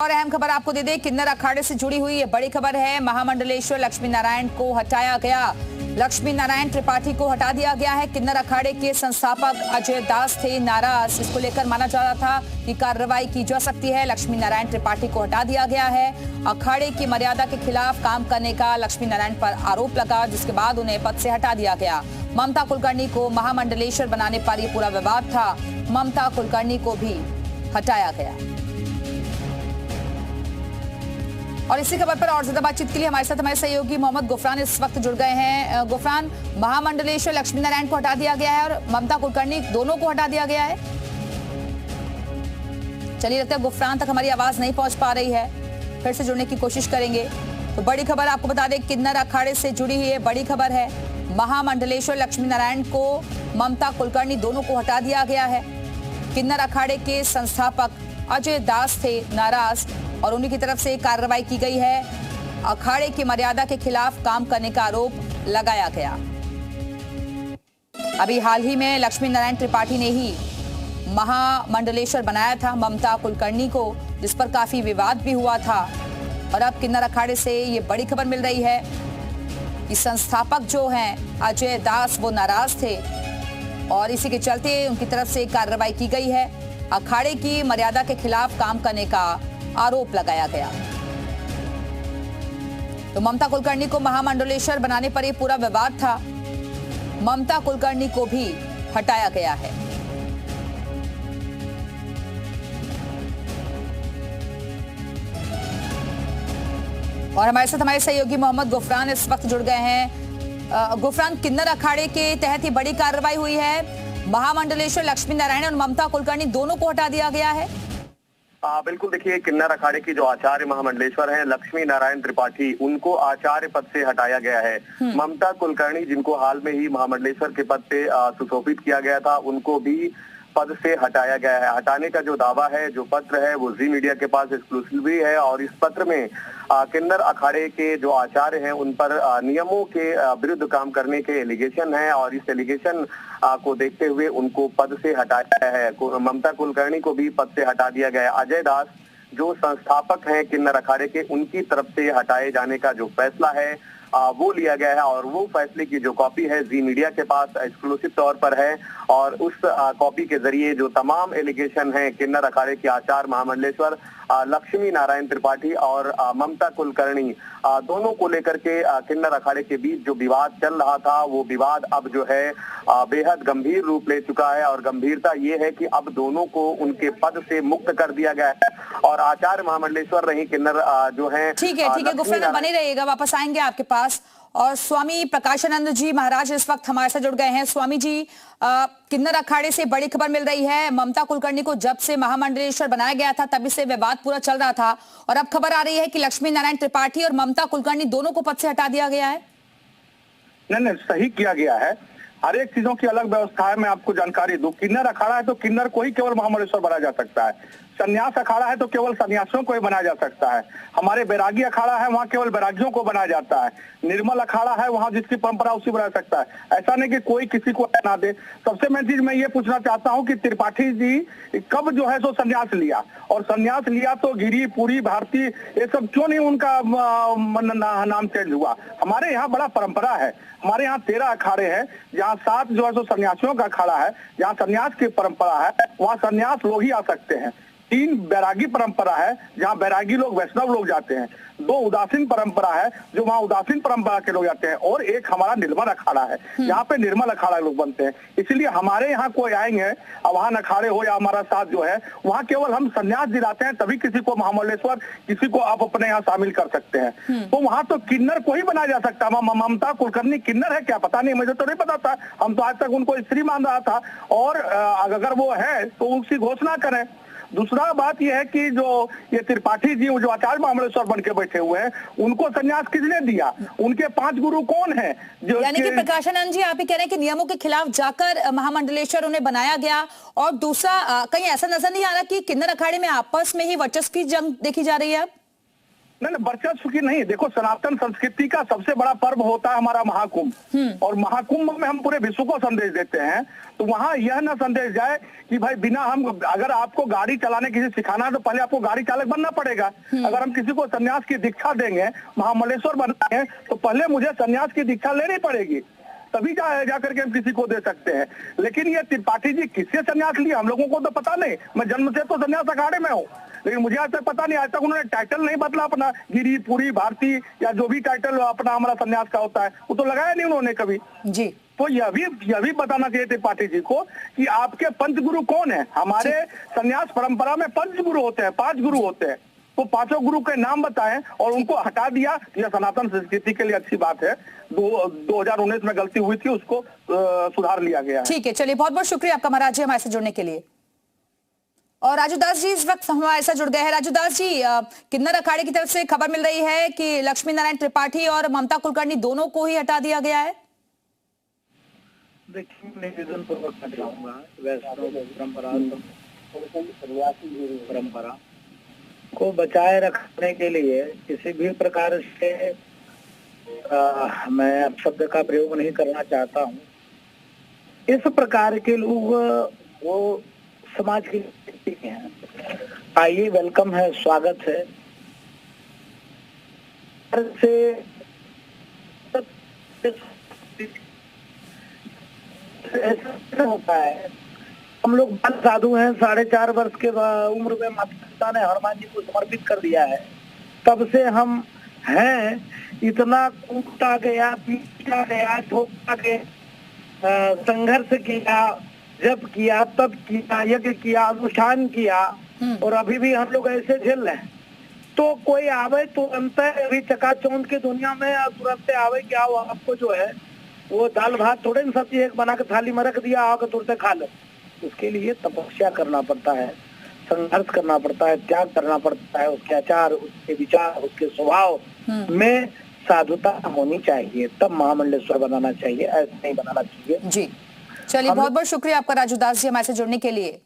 और अहम खबर आपको दे दें, किन्नर अखाड़े से जुड़ी हुई ये बड़ी खबर है। महामंडलेश्वर लक्ष्मी नारायण को हटाया गया। लक्ष्मी नारायण त्रिपाठी को हटा दिया गया है। किन्नर अखाड़े के संस्थापक अजय दास थे नाराज। इसको लेकर माना जा रहा था कि कार्रवाई की जा सकती है। लक्ष्मी नारायण त्रिपाठी को हटा दिया गया है। अखाड़े की मर्यादा के खिलाफ काम करने का लक्ष्मी नारायण पर आरोप लगा, जिसके बाद उन्हें पद से हटा दिया गया। ममता कुलकर्णी को महामंडलेश्वर बनाने पर यह पूरा विवाद था। ममता कुलकर्णी को भी हटाया गया। और इसी खबर पर और ज्यादा बातचीत के लिए हमारे साथ हमारे सहयोगी मोहम्मद गुफरान इस वक्त जुड़ गए हैं। गुफरान, महामंडलेश्वर लक्ष्मी नारायण को हटा दिया गया है और ममता कुलकर्णी दोनों को हटा दिया गया है। चलिए, लगता है गुफरान तक हमारी आवाज नहीं पहुंच पा रही है, फिर से जुड़ने की कोशिश करेंगे। तो बड़ी खबर आपको बता दें, किन्नर अखाड़े से जुड़ी हुई है बड़ी खबर है। महामंडलेश्वर लक्ष्मी नारायण को ममता कुलकर्णी दोनों को हटा दिया गया है। किन्नर अखाड़े के संस्थापक अजय दास थे नाराज और उन्हीं की तरफ से कार्रवाई की गई है। अखाड़े की मर्यादा के खिलाफ काम करने का आरोप लगाया गया। अभी हाल ही में लक्ष्मी नारायण त्रिपाठी ने ही महामंडलेश्वर बनाया था ममता कुलकर्णी को, जिस पर काफी विवाद भी हुआ था। और अब किन्नर अखाड़े से ये बड़ी खबर मिल रही है कि संस्थापक जो हैं अजय दास वो नाराज थे और इसी के चलते उनकी तरफ से कार्रवाई की गई है। अखाड़े की मर्यादा के खिलाफ काम करने का आरोप लगाया गया। तो ममता कुलकर्णी को महामंडलेश्वर बनाने पर यह पूरा विवाद था। ममता कुलकर्णी को भी हटाया गया है। और हमारे साथ हमारे सहयोगी मोहम्मद गुफरान इस वक्त जुड़ गए हैं। गुफरान, किन्नर अखाड़े के तहत ही बड़ी कार्रवाई हुई है। महामंडलेश्वर लक्ष्मी नारायण और ममता कुलकर्णी दोनों को हटा दिया गया है। बिल्कुल, देखिए, किन्नर अखाड़े की जो आचार्य महामंडलेश्वर हैं लक्ष्मी नारायण त्रिपाठी, उनको आचार्य पद से हटाया गया है। ममता कुलकर्णी, जिनको हाल में ही महामंडलेश्वर के पद पे सुशोभित किया गया था, उनको भी पद से हटाया गया है। हटाने का जो दावा है, जो पत्र है, वो जी मीडिया के पास एक्सक्लूसिव भी है। और इस पत्र में किन्नर अखाड़े के जो आचार्य हैं उन पर नियमों के विरुद्ध काम करने के एलिगेशन है और इस एलिगेशन को देखते हुए उनको पद से हटाया गया है। ममता कुलकर्णी को भी पद से हटा दिया गया है। अजय दास, जो संस्थापक हैं किन्नर अखाड़े के, उनकी तरफ से हटाए जाने का जो फैसला है वो लिया गया है। और वो फैसले की जो कॉपी है जी मीडिया के पास एक्सक्लूसिव तौर पर है। और उस कॉपी के जरिए जो तमाम एलिगेशन है किन्नर अखाड़े के आचार्य महामंडलेश्वर लक्ष्मी नारायण त्रिपाठी और ममता कुलकर्णी, दोनों को लेकर के किन्नर अखाड़े के बीच जो विवाद चल रहा था, वो विवाद अब जो है बेहद गंभीर रूप ले चुका है। और गंभीरता ये है कि अब दोनों को उनके पद से मुक्त कर दिया गया है। और आचार्य महामंडलेश्वर रही किन्नर जो है। ठीक है गुफरान, बने रहिएगा, वापस आएंगे आपके पास। और स्वामी प्रकाशानंद जी महाराज इस वक्त हमारे साथ जुड़ गए हैं। स्वामी जी, किन्नर अखाड़े से बड़ी खबर मिल रही है। ममता कुलकर्णी को जब से महामंडलेश्वर बनाया गया था तभी से विवाद पूरा चल रहा था और अब खबर आ रही है कि लक्ष्मी नारायण त्रिपाठी और ममता कुलकर्णी दोनों को पद से हटा दिया गया है। नहीं, सही किया गया है। हर एक चीजों की अलग व्यवस्था है। मैं आपको जानकारी दूं, किन्नर अखाड़ा है तो किन्नर को ही केवल महामंडलेश्वर बनाया जा सकता है। संन्यास अखाड़ा है तो केवल सन्यासियों को ही बनाया जा सकता है। हमारे बैरागी अखाड़ा है, वहाँ केवल बैरागियों को बनाया जाता है। निर्मल अखाड़ा है, वहाँ जिसकी परंपरा उसी बना सकता है। ऐसा नहीं कि कोई किसी को ना दे। सबसे मेन चीज मैं ये पूछना चाहता हूँ कि त्रिपाठी जी कब जो है सो संन्यास लिया, और संन्यास लिया तो गिरी पूरी भारती ये सब क्यों नहीं उनका नाम चेंज हुआ। हमारे यहाँ बड़ा परंपरा है। हमारे यहाँ 13 अखाड़े हैं, जहाँ 7 जो है सो सन्यासियों का अखाड़ा है। जहाँ सन्यास की परंपरा है वहाँ सन्यास लोग ही आ सकते हैं। 3 बैरागी परंपरा है, जहाँ बैरागी लोग वैष्णव लोग जाते हैं। 2 उदासीन परंपरा है, जो वहाँ उदासीन परंपरा के लोग जाते हैं। और एक हमारा निर्मल अखाड़ा है, जहाँ पे निर्मल अखाड़ा लोग बनते हैं। इसलिए हमारे यहाँ कोई आएंगे, आवाहन अखाड़े हो या हमारा साथ जो है, वहाँ केवल हम संन्यास दिलाते हैं, तभी किसी को महामंडलेश्वर, किसी को आप अपने यहाँ शामिल कर सकते हैं। तो वहाँ तो किन्नर को ही बनाया जा सकता है। ममता कुलकर्णी किन्नर है क्या, पता नहीं, मुझे तो नहीं पता था। हम तो आज तक उनको स्त्री मान रहा था। और अगर वो है तो उसकी घोषणा करें। दूसरा बात यह है कि जो ये त्रिपाठी जी जो आचार्य महामंडलेश्वर बन के बैठे हुए हैं, उनको संन्यास किसने दिया? उनके 5 गुरु कौन हैं? जो यानी कि प्रकाशानंद जी, आप ही कह रहे हैं कि नियमों के खिलाफ जाकर महामंडलेश्वर उन्हें बनाया गया। और दूसरा, कहीं ऐसा नजर नहीं आ रहा कि किन्नर अखाड़े में आपस में ही वर्चस्व की जंग देखी जा रही है? नहीं वर्चस्व की नहीं, देखो सनातन संस्कृति का सबसे बड़ा पर्व होता है हमारा महाकुंभ, और महाकुंभ में हम पूरे विश्व को संदेश देते हैं। तो वहाँ यह ना संदेश जाए कि भाई बिना हम, अगर आपको गाड़ी चलाने किसी सिखाना है तो पहले आपको गाड़ी चालक बनना पड़ेगा। अगर हम किसी को सन्यास की दीक्षा देंगे, महामंडलेश्वर बनाएंगे, तो पहले मुझे सन्यास की दीक्षा लेनी पड़ेगी, तभी जा करके हम किसी को दे सकते हैं। लेकिन ये त्रिपाठी जी किससे सन्यास लिया हम लोगों को तो पता नहीं। मैं जन्म से तो सन्यास अखाड़े में हूँ, लेकिन मुझे आज तक पता नहीं, आज तक उन्होंने टाइटल नहीं बदला अपना, गिरी पूरी भारती या जो भी टाइटल अपना हमारा सन्यास का होता है वो तो लगाया नहीं उन्होंने कभी जी। तो यह भी बताना चाहिए त्रिपाठी जी को कि आपके पंच गुरु कौन है। हमारे सन्यास परंपरा में पंच गुरु होते हैं, 5 गुरु होते हैं, तो 5 गुरु के नाम बताएं और उनको हटा दिया। यह सनातन संस्कृति के लिए अच्छी बात है। 2019 में गलती हुई थी, उसको सुधार लिया गया है। ठीक है, चलिए बहुत बहुत शुक्रिया आपका महाराज जी हमारे से जुड़ने के लिए। और राजू दास जी इस वक्त हमारे साथ जुड़ गए हैं। राजू दास जी, किन्नर अखाड़े की तरफ से खबर मिल रही है कि लक्ष्मी नारायण त्रिपाठी और ममता कुलकर्णी दोनों को ही हटा दिया गया है। देखिए, निवेदन पूर्वक मैं चाहूंगा, वैष्णव परंपरा को बचाए रखने के लिए किसी भी प्रकार से मैं अब शब्द का प्रयोग नहीं करना चाहता हूँ। इस प्रकार के लोग वो समाज के हैं, आइए, वेलकम है, स्वागत है। से ऐसा होता है, हम लोग बाल साधु हैं, 4.5 वर्ष के उम्र में माता पिता ने हनुमान जी को समर्पित कर दिया है। तब से हम हैं, इतना कूटा गया, पीटा गया, ठोका गया, संघर्ष किया, जब किया, तब किया, यज्ञ किया, अनुष्ठान किया, और अभी भी हम लोग ऐसे झेल रहे हैं। तो कोई आवे तुरंत, अभी चकाचौंध की दुनिया में तुरंत आवे क्या हो, आपको जो है वो दाल भात थोड़े न सब्जी एक बना के थाली में रख दिया आके तुरंत खा लो। उसके लिए तपस्या करना पड़ता है, संघर्ष करना पड़ता है, त्याग करना पड़ता है, उसके आचार, उसके विचार, उसके स्वभाव में साधुता होनी चाहिए, तब महामंडलेश्वर बनाना चाहिए, ऐसे नहीं बनाना चाहिए जी। चलिए बहुत बहुत शुक्रिया आपका राजू दास जी हमारे से जुड़ने के लिए।